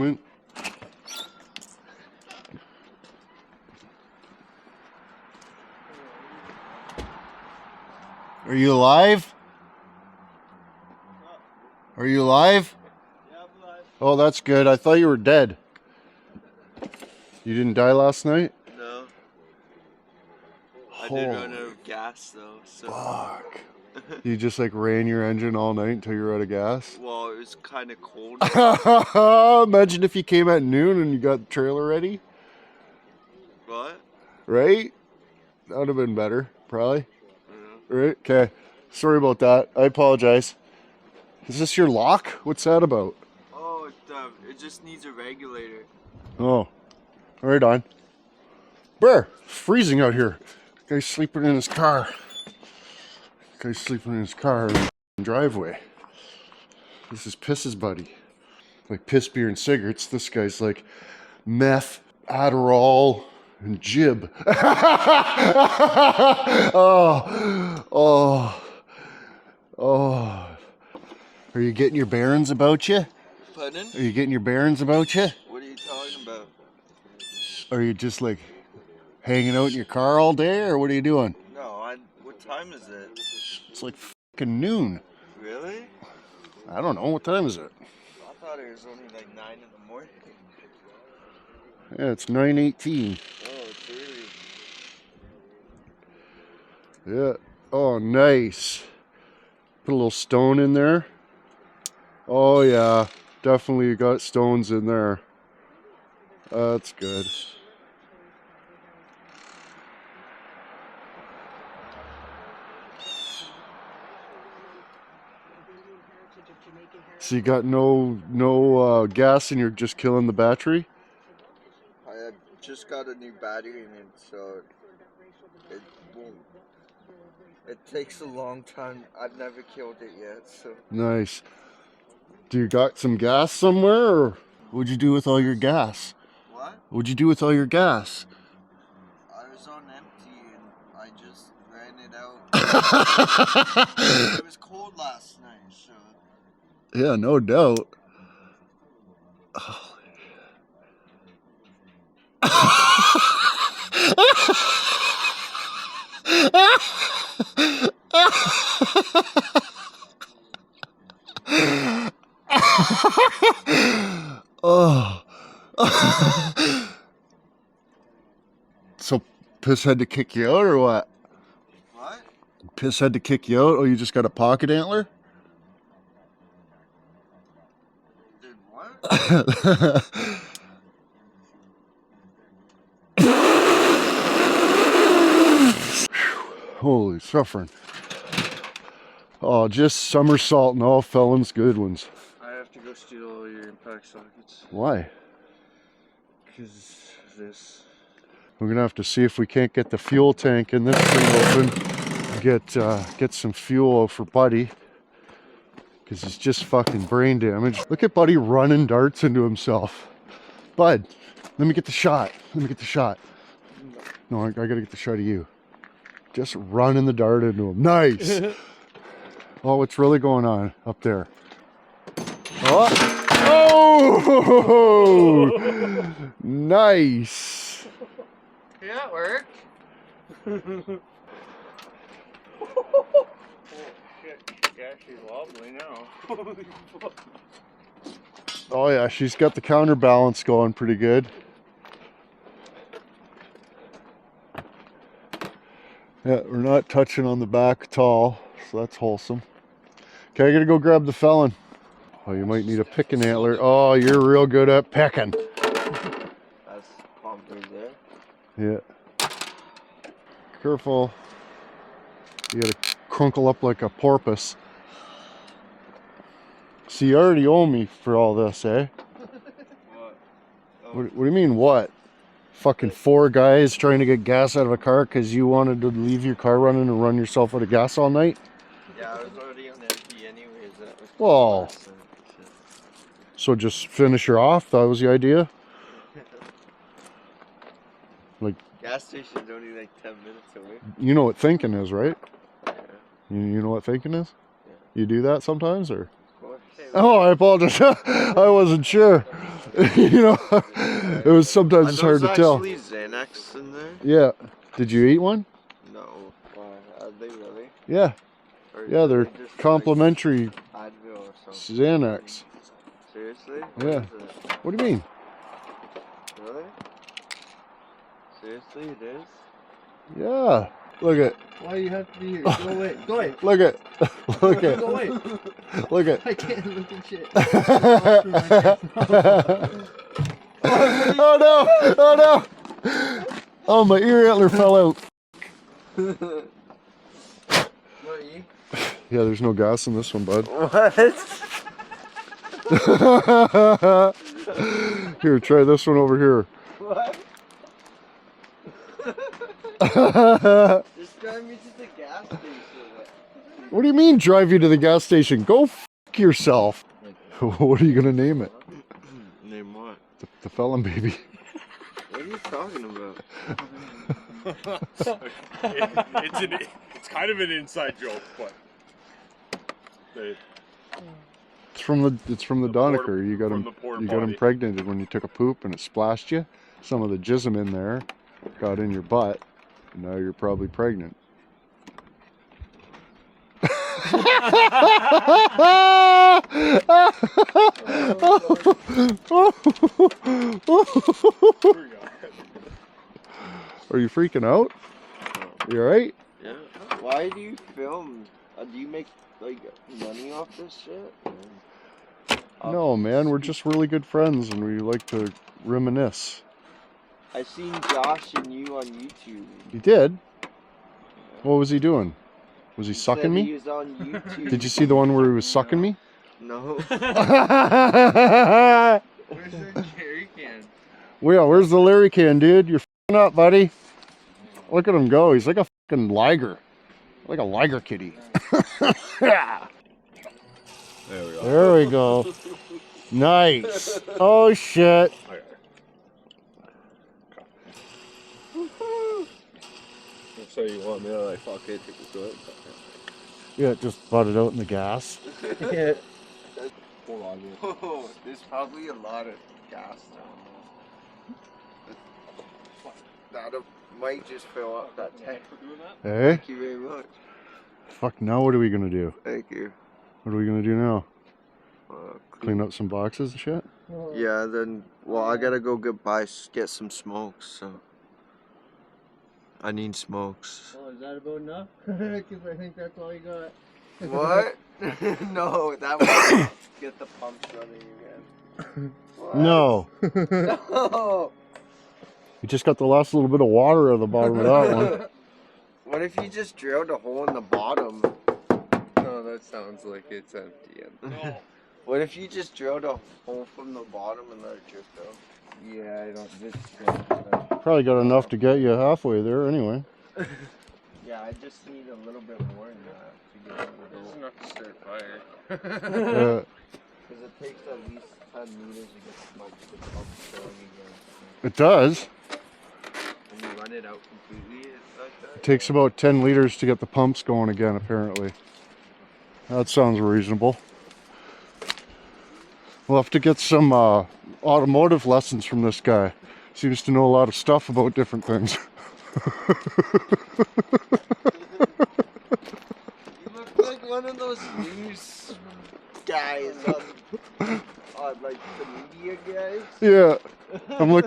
moment. Are you alive? Are you alive? Yeah, I'm alive. Oh, that's good. I thought you were dead. You didn't die last night? No. I did run out of gas though, so. Fuck. You just like ran your engine all night until you were out of gas? Well, it was kind of cold. Imagine if you came at noon and you got the trailer ready. What? Right? That would have been better, probably. Yeah. Right? Okay. Sorry about that. I apologize. Is this your lock? What's that about? Oh, it just needs a regulator. Oh. Right on. Brr, freezing out here. Guy's sleeping in his car. Guy's sleeping in his car in the driveway. This is Piss's buddy. Like piss, beer, and cigarettes. This guy's like meth, Adderall, and jib. Oh. Are you getting your bearings about you? Pardon? Are you getting your bearings about you? What are you talking about? Are you just like hanging out in your car all day, or what are you doing? No, what time is it? It's like fucking noon. Really? I don't know. What time is it? I thought it was only like 9 in the morning. Yeah, it's 9:18. Oh, it's early. Yeah. Oh, nice. Put a little stone in there. Oh, yeah. Definitely got stones in there. That's good. So you got no gas and you're just killing the battery? I just got a new battery in it, so it won't. It takes a long time. I've never killed it yet, so. Nice. Do you got some gas somewhere, or what'd you do with all your gas? What? What'd you do with all your gas? I was on empty and I just ran it out. It was cold last night, so. Yeah, no doubt. Oh. So Piss had to kick you out or what? What? Piss had to kick you out? Oh, you just got a pocket antler? Did what? Holy suffering. Oh, just somersaulting all felons good ones. I have to go steal all your impact sockets. Why? Because this. We're gonna have to see if we can't get the fuel tank in this thing open. Get some fuel for Buddy. Because he's just fucking brain damaged. Look at Buddy running darts into himself. Bud, let me get the shot. Let me get the shot. No, I gotta get the shot of you. Just running the dart into him. Nice! Oh, what's really going on up there? Oh! Nice! Yeah, it worked. Oh shit, yeah, she's wobbly now. Oh yeah, she's got the counterbalance going pretty good. Yeah, we're not touching on the back at all, so that's wholesome. Okay, I gotta go grab the felon. Oh, you might need a picking antler. Oh, you're real good at picking. That's pumpers there. Yeah. Careful. You gotta crunkle up like a porpoise. See, you already owe me for all this, eh? What? Oh. What do you mean, what? Fucking 4 guys trying to get gas out of a car because you wanted to leave your car running and run yourself out of gas all night? Yeah, I was already on empty anyways. That was Well, last night, so just finish her off? That was the idea? Like, gas station's only like 10 minutes away. you know what thinking is, right? Yeah. You know what thinking is? Yeah. You do that sometimes, or? Of course. Oh, I apologize. I wasn't sure. You know, it was sometimes it's hard to tell. Actually, Xanax in there? Yeah. Did you eat one? No. Are they really? Yeah. Or Yeah, are they're they just complimentary like Advil or something. Xanax. Seriously? Yeah. What is it? What do you mean? Really? Seriously, it is? Yeah. Look at. Why do you have to be here? Go away. Go away. Look at. Look at. Go away. Look at. I can't look at shit. Oh no! Oh no! Oh, my ear antler fell out. What, Yeah, there's no gas in this one, bud. What? Here, try this one over here. What? Just drive me to the gas station. What do you mean, drive you to the gas station? Go f yourself. What are you gonna name it? Name what? The felon baby. What are you talking about? It's kind of an inside joke, but It's from the Doniker. You got him impregnated when you took a poop and it splashed you. Some of the jism in there got in your butt, and now you're probably pregnant. Are you freaking out? You alright? Yeah. Why do you film? Do you make like money off this shit? No, man, we're just really good friends and we like to reminisce. I seen Josh and you on YouTube. You did? What was he doing? Was he He sucking said me? He was on YouTube. Did you see the one where he was sucking me? No. Where's the jerry can? Well, yeah, where's the Larry can, dude? You're f***ing up, buddy. Look at him go. He's like a fucking liger. Like a liger kitty. Yeah. there we go. There we go. Nice. Oh, shit. So you want me to like fuck it, take a swig? Yeah, just butt it out in the gas. Yeah. Hold on, dude. Oh, there's probably a lot of gas down there. That might just fill up that tank. Hey? Thank you very much. Fuck, now what are we gonna do? Thank you. What are we gonna do now? Uh, Clean up some boxes and shit? Yeah, then, well, I gotta go get some smokes, so. I need smokes. Oh, is that about enough? Because I think that's all you got. What? No, that would get the pumps running again. What? No. No! You just got the last little bit of water at the bottom of that one. What if you just drilled a hole in the bottom? No, that sounds like it's empty. What if you just drilled a hole from the bottom and let it drift out? Yeah, I don't. This Probably got enough to get you halfway there anyway. Yeah, I just need a little bit more than that to get it There's to enough to start fire. Because it takes at least 10 meters to get the pump going again. It does. When you run it out completely, it's like that. It takes about 10 liters to get the pumps going again, apparently. That sounds reasonable. We'll have to get some automotive lessons from this guy. Seems to know a lot of stuff about different things. You look like one of those news guys on like the media guys. Yeah, I'm a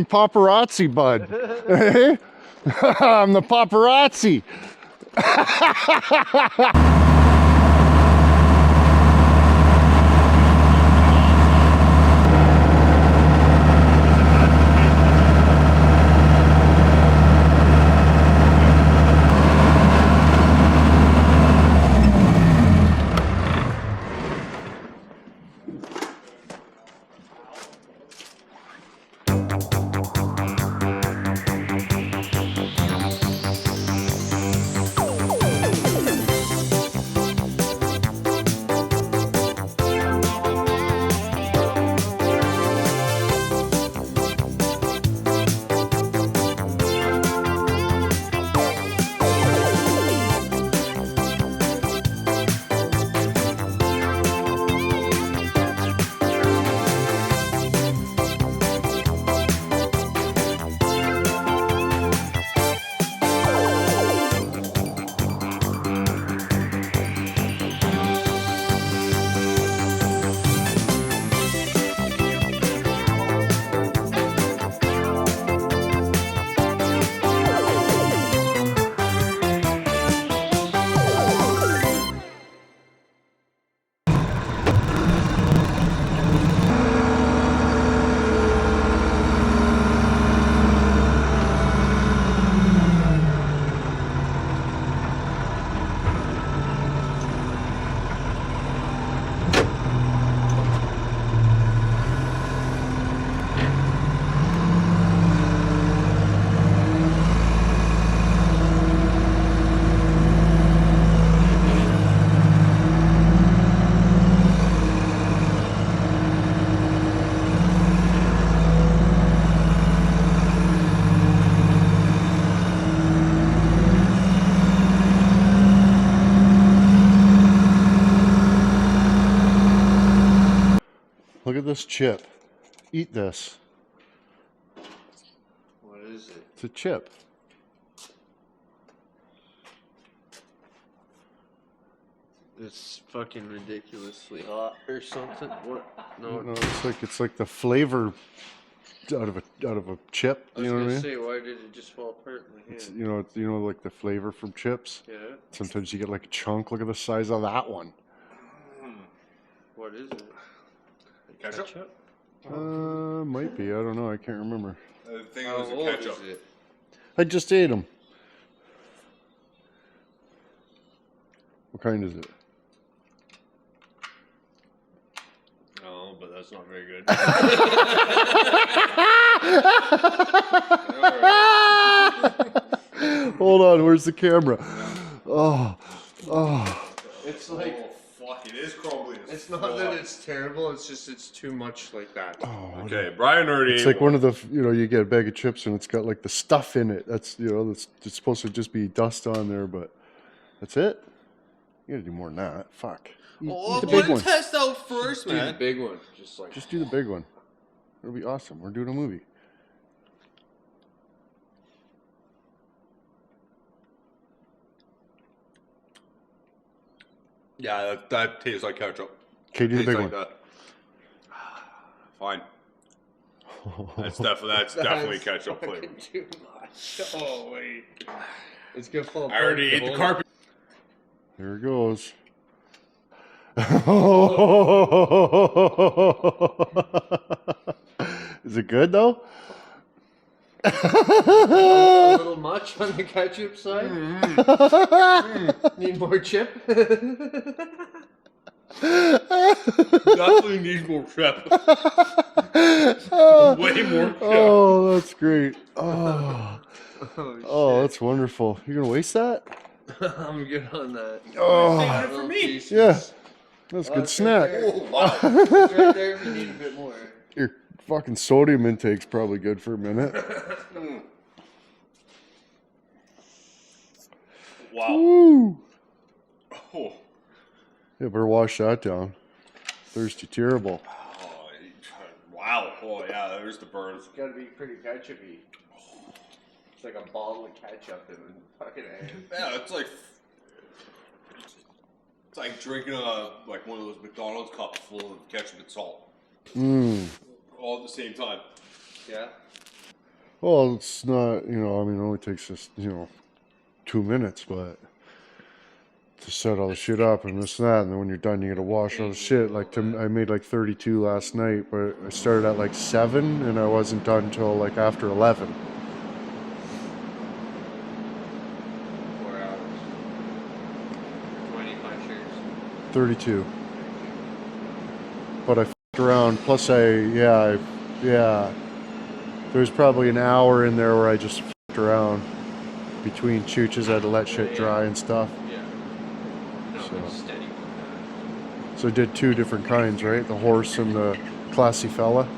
paparazzi, bud. Hey? I'm the paparazzi. look at this chip. Eat this. What is it? It's a chip. It's fucking ridiculously hot or something. What? No. No, it's like the flavor out of a chip. I was You know what I gonna mean? say, why did it just fall apart in my It's, hand? you know, like the flavor from chips. Yeah. Sometimes you get like a chunk. Look at the size of that one. What is it? Ketchup? Might be. I don't know. I can't remember. I think it How was a old ketchup. is it? I just ate them. What kind is it? Oh, but that's not very good. Hold on. Where's the camera? Oh. It's like, Oh, fuck, it is crumbly as it's not fuck. that it's terrible, it's just it's too much like that. Oh, Okay, Brian already it's ate like one of the, you know, you get a bag of chips and it's got like the stuff in it. That's, you know, that's it's supposed to just be dust on there, but that's it. You gotta do more than that. Fuck. Eat the big one. test out first, Do the big one, just like. Just do the big one. It'll be awesome. We're doing a movie. Yeah, that tastes like ketchup. Okay, do the Tastes big like one. that. Fine. That's definitely ketchup flavor. Fucking too much. Oh wait, it's gonna fall I apart. already ate the carpet. Here it goes. Is it good though? A little much on the ketchup side. Need more chip. Definitely needs more chip. Way more chip. Oh, that's great. Oh, Oh, that's wonderful. You're gonna waste that? shit. I'm good on that. Oh, Saving it for me. Jesus. yeah. That's a Oh, good it's snack. right there. Oh, wow. It's right there if you need a bit more. Your fucking sodium intake's probably good for a minute. Wow. Woo! Oh. Yeah, better wash that down. Thirsty terrible. Oh, wow. Oh, yeah, there's the burns. It's gotta be pretty ketchupy. It's like a bottle of ketchup in a fucking hand. Yeah, it's like drinking like one of those McDonald's cups full of ketchup and salt Mmm. all at the same time. Yeah. Well, it's not, you know, I mean, it only takes us, you know, 2 minutes, but to set all the shit up and this and that, and then when you're done, you gotta wash all the shit. Like, I made like 32 last night, but I started at like 7, and I wasn't done until like after 11. 4 hours. 20 punchers. 32. But I f***ed around, plus yeah. There's probably an hour in there where I just f***ed around between chooches. I had to let shit dry and stuff. Yeah. No, So- it's steady. So I did 2 different kinds, right? The horse and the classy fella.